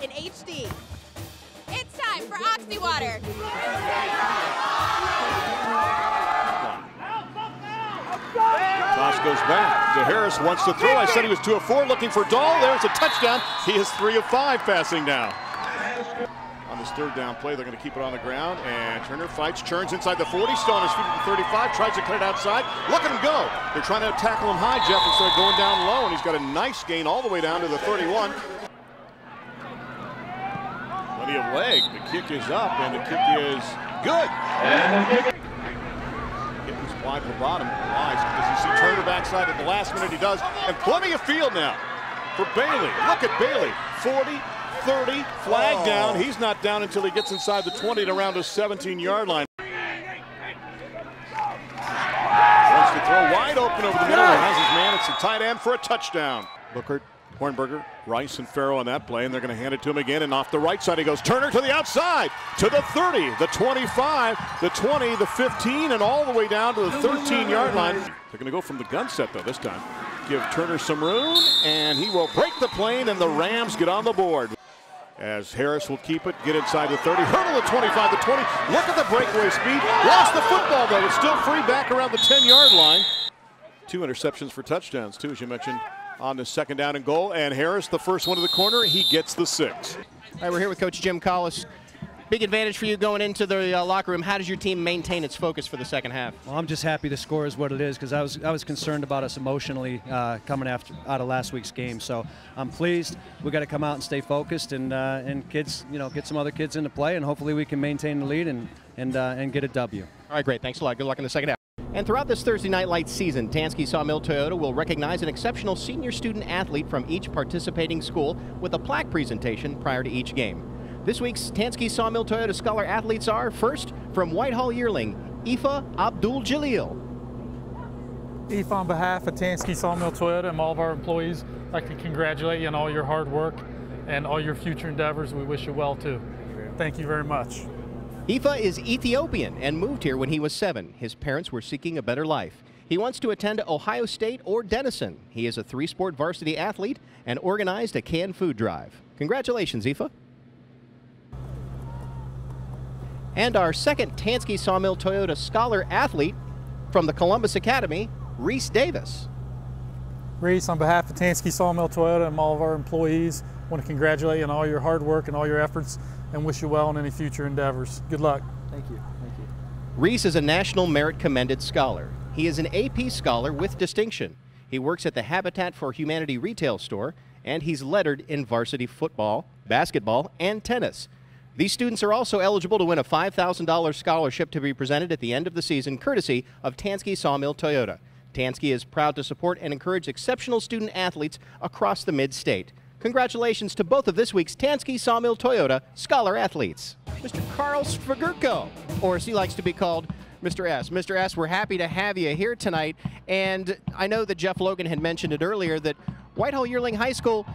in HD. It's time for OXYwater. Toss goes back to Harris, wants to throw. I said he was 2 of 4, looking for Dahl. There's a touchdown. He is 3 of 5 passing now. On this third down play, they're going to keep it on the ground, and Turner fights, churns inside the 40, still on his feet at the 35, tries to cut it outside. Look at him go. They're trying to tackle him high, Jeff, instead of going down low, and he's got a nice gain all the way down to the 31. Plenty of leg. The kick is up, and the kick is good. Getting wide for bottom. Wise, because you see Turner backside at the last minute, he does, and plenty of field now for Bailey. Look at Bailey. 40, 30, flag down. He's not down until he gets inside the 20 and around the 17-yard line. Wants to throw wide open over the middle. He has his man. It's the tight end for a touchdown. Booker, Hornberger, Rice, and Farrow on that play, and they're going to hand it to him again. And off the right side he goes. Turner to the outside, to the 30, the 25, the 20, the 15, and all the way down to the 13-yard line. They're going to go from the gun set, though, this time. Give Turner some room, and he will break the plane, and the Rams get on the board. As Harris will keep it, get inside the 30, hurdle the 25, the 20. Look at the breakaway speed. Lost the football, though. It's still free back around the 10-yard line. 2 interceptions for touchdowns, too, as you mentioned, on the second down and goal. And Harris, the first one to the corner, he gets the 6. All right, we're here with Coach Jim Collis. Big advantage for you going into the locker room. How does your team maintain its focus for the second half? Well, I'm just happy the score is what it is, because I was concerned about us emotionally coming out of last week's game. So I'm pleased. We got to come out and stay focused, and kids, get some other kids into play, and hopefully we can maintain the lead and get a W. All right, great. Thanks a lot. Good luck in the second half. And throughout this Thursday Night Lights season, Tansky Sawmill Toyota will recognize an exceptional senior student athlete from each participating school with a plaque presentation prior to each game. This week's Tansky Sawmill Toyota Scholar athletes are, first, from Whitehall-Yearling, Aoife Abdul-Jalil. Aoife, on behalf of Tansky Sawmill Toyota and all of our employees, I'd like to congratulate you on all your hard work and all your future endeavors. We wish you well, too. Thank you very much. Aoife is Ethiopian and moved here when he was 7. His parents were seeking a better life. He wants to attend Ohio State or Denison. He is a 3-sport varsity athlete and organized a canned food drive. Congratulations, Aoife. And our second Tansky Sawmill Toyota Scholar athlete from the Columbus Academy, Reese Davis. Reese, on behalf of Tansky Sawmill Toyota and all of our employees, I want to congratulate you on all your hard work and all your efforts and wish you well in any future endeavors. Good luck. Thank you. Thank you. Reese is a National Merit Commended Scholar. He is an AP Scholar with distinction. He works at the Habitat for Humanity retail store, and he's lettered in varsity football, basketball, and tennis. These students are also eligible to win a $5,000 scholarship to be presented at the end of the season, courtesy of Tansky Sawmill Toyota. Tansky is proud to support and encourage exceptional student athletes across the mid-state. Congratulations to both of this week's Tansky Sawmill Toyota Scholar athletes. Mr. Carl Svigurko, or as he likes to be called, Mr. S. Mr. S, we're happy to have you here tonight, and I know that Jeff Logan had mentioned it earlier that Whitehall-Yearling High School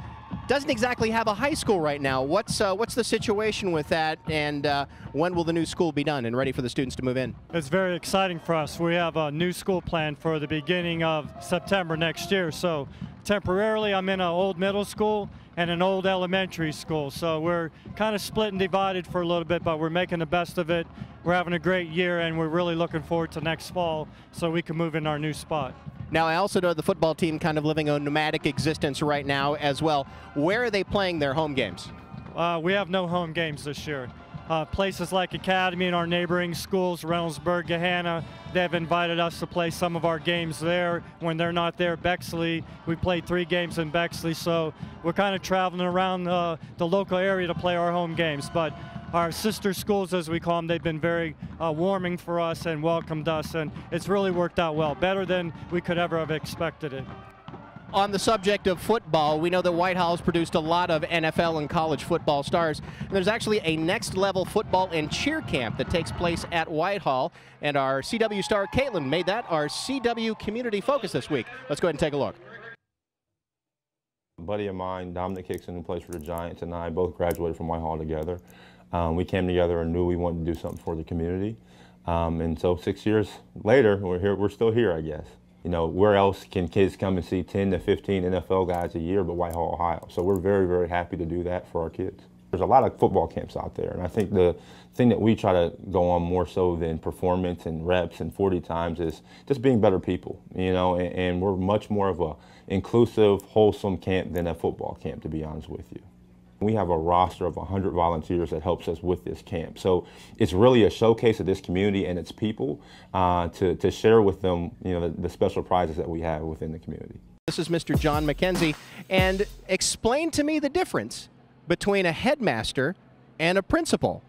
doesn't exactly have a high school right now. What's the situation with that, and when will the new school be done and ready for the students to move in? It's very exciting for us. We have a new school planned for the beginning of September next year. So temporarily I'm in an old middle school and an old elementary school. So we're kind of split and divided for a little bit, but we're making the best of it. We're having a great year, and we're really looking forward to next fall so we can move in our new spot. Now, I also know the football team kind of living a nomadic existence right now as well. Where are they playing their home games? We have no home games this year. Places like Academy and our neighboring schools, Reynoldsburg, Gahanna, they've invited us to play some of our games there. When they're not there, Bexley, we played 3 games in Bexley, so we're kind of traveling around the local area to play our home games. But our sister schools, as we call them, they've been very warming for us and welcomed us, and it's really worked out well, better than we could ever have expected it. On the subject of football, we know that Whitehall has produced a lot of NFL and college football stars. And there's actually a next-level football and cheer camp that takes place at Whitehall, and our CW star Caitlin made that our CW community focus this week. Let's go ahead and take a look. A buddy of mine, Dominic Hickson, who plays for the Giants, and I both graduated from Whitehall together. We came together and knew we wanted to do something for the community. And so 6 years later, we're still here, I guess. You know, where else can kids come and see 10 to 15 NFL guys a year but Whitehall, Ohio? So we're very, very happy to do that for our kids. There's a lot of football camps out there, and I think the thing that we try to go on more so than performance and reps and 40 times is just being better people, you know, and we're much more of a inclusive, wholesome camp than a football camp, to be honest with you. We have a roster of 100 volunteers that helps us with this camp. So it's really a showcase of this community and its people to share with them, you know, the special prizes that we have within the community. This is Mr. John McKenzie, and explain to me the difference between a headmaster and a principal.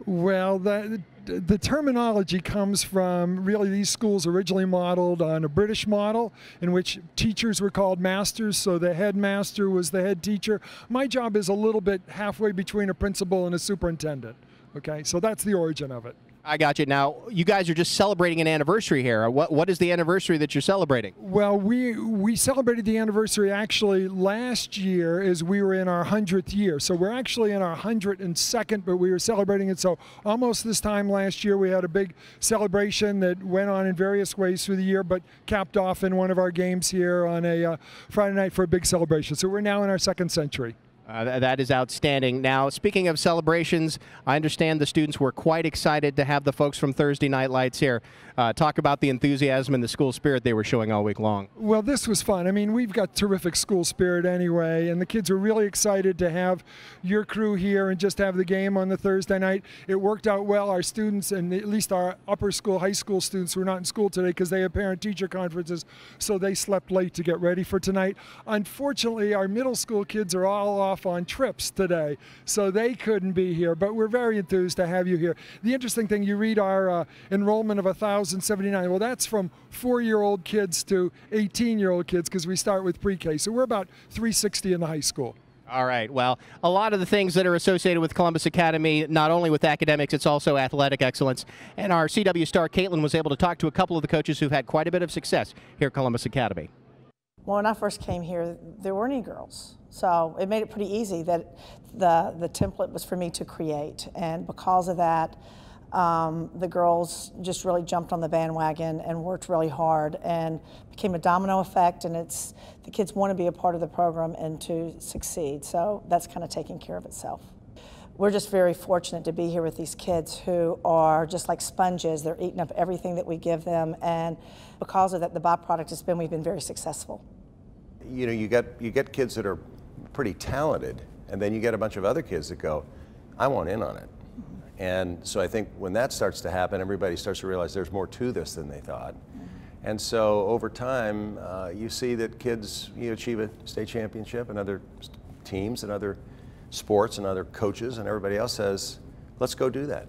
Well, the terminology comes from really these schools originally modeled on a British model in which teachers were called masters, so the headmaster was the head teacher. My job is a little bit halfway between a principal and a superintendent. Okay, so that's the origin of it. I got you. Now, you guys are just celebrating an anniversary here. What is the anniversary that you're celebrating? Well, we celebrated the anniversary actually last year as we were in our 100th year. So we're actually in our 102nd, but we were celebrating it. So almost this time last year, we had a big celebration that went on in various ways through the year, but capped off in one of our games here on a Friday night for a big celebration. So we're now in our 2nd century. That is outstanding. Now, speaking of celebrations, I understand the students were quite excited to have the folks from Thursday Night Lights here talk about the enthusiasm and the school spirit they were showing all week long. Well, this was fun. I mean, we've got terrific school spirit anyway, and the kids were really excited to have your crew here and just have the game on the Thursday night. It worked out well. Our students, and at least our upper school, high school students, who were not in school today because they had parent-teacher conferences, so they slept late to get ready for tonight. Unfortunately, our middle school kids are all off on trips today, so they couldn't be here, but we're very enthused to have you here. The interesting thing, you read our enrollment of 1,079. Well, that's from 4-year-old kids to 18-year-old kids because we start with pre-K, so we're about 360 in the high school. All right. Well, a lot of the things that are associated with Columbus Academy, not only with academics, it's also athletic excellence. And our CW star, Caitlin, was able to talk to a couple of the coaches who've had quite a bit of success here at Columbus Academy. Well, when I first came here, there weren't any girls. So it made it pretty easy that the template was for me to create. And because of that, the girls just really jumped on the bandwagon and worked really hard and became a domino effect. And the kids want to be a part of the program and to succeed. So that's kind of taking care of itself. We're just very fortunate to be here with these kids who are just like sponges. They're eating up everything that we give them. And because of that, the byproduct has been we've been very successful. You know, you get kids that are pretty talented, and then you get a bunch of other kids that go, I want in on it. And so I think when that starts to happen, everybody starts to realize there's more to this than they thought. And so over time, you see that kids achieve a state championship, and other teams and other sports and other coaches and everybody else says, let's go do that.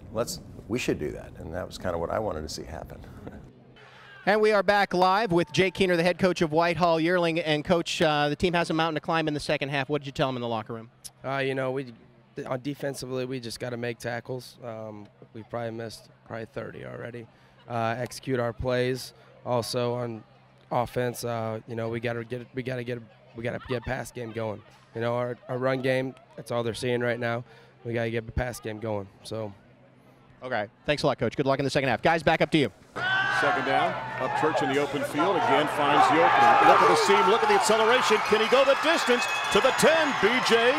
We should do that. And that was kind of what I wanted to see happen. And we are back live with Jake Keener, the head coach of Whitehall-Yearling. And, Coach, the team has a mountain to climb in the second half. What did you tell them in the locker room? You know, defensively, we just got to make tackles. We probably missed 30 already. Execute our plays. Also on offense, you know, we got to get a pass game going. You know, our run game, that's all they're seeing right now. We got to get the pass game going. So. Okay. Thanks a lot, Coach. Good luck in the second half. Guys, back up to you. Second down. Upchurch in the open field. Again finds the opening. Look at the seam. Look at the acceleration. Can he go the distance to the 10? BJ.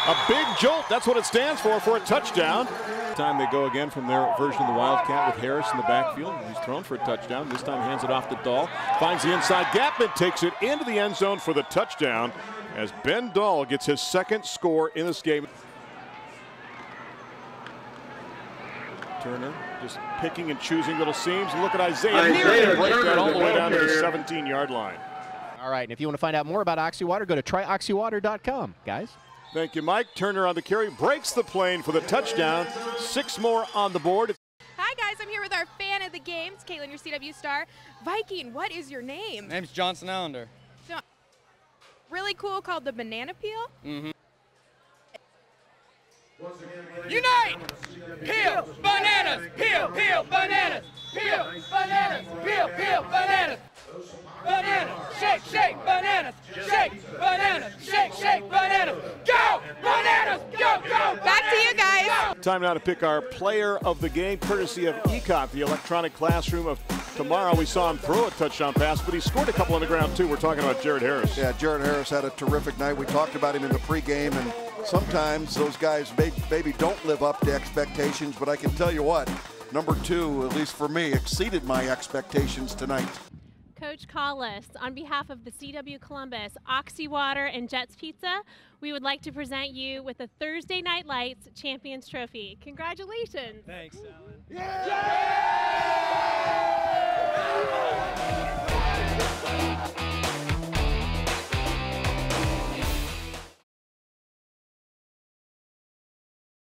A big jolt. That's what it stands for a touchdown. Time they go again from their version of the Wildcat with Harris in the backfield. He's thrown for a touchdown. This time hands it off to Dahl. Finds the inside gap and takes it into the end zone for the touchdown as Ben Dahl gets his second score in this game. Turner just picking and choosing little seams. Look at Isaiah here and break that all the way down to the 17-yard line. All right, and if you want to find out more about OXYwater, go to tryoxywater.com, guys. Thank you, Mike. Turner on the carry, breaks the plane for the touchdown. 6 more on the board. Hi, guys. I'm here with our fan of the games, Caitlin, your CW star. Viking, what is your name? My name's Johnson Allender. Really cool, called the banana peel? Mm-hmm. Unite! Peel bananas! Peel, peel bananas! Peel bananas! Peel, peel bananas! Bananas! Shake, shake bananas! Shake bananas! Shake, shake bananas! Go! Bananas! Go, go! Back to you guys! Time now to pick our player of the game, courtesy of ECOT, the electronic classroom of tomorrow. We saw him throw a touchdown pass, but he scored a couple on the ground too. We're talking about Jared Harris. Yeah, Jared Harris had a terrific night. We talked about him in the pregame, and sometimes those guys maybe don't live up to expectations, but I can tell you what, number 2, at least for me, exceeded my expectations tonight. Coach Collis, on behalf of the CW Columbus, OXYwater, and Jets Pizza, we would like to present you with the Thursday Night Lights Champions Trophy. Congratulations. Thanks, Alan. Yeah!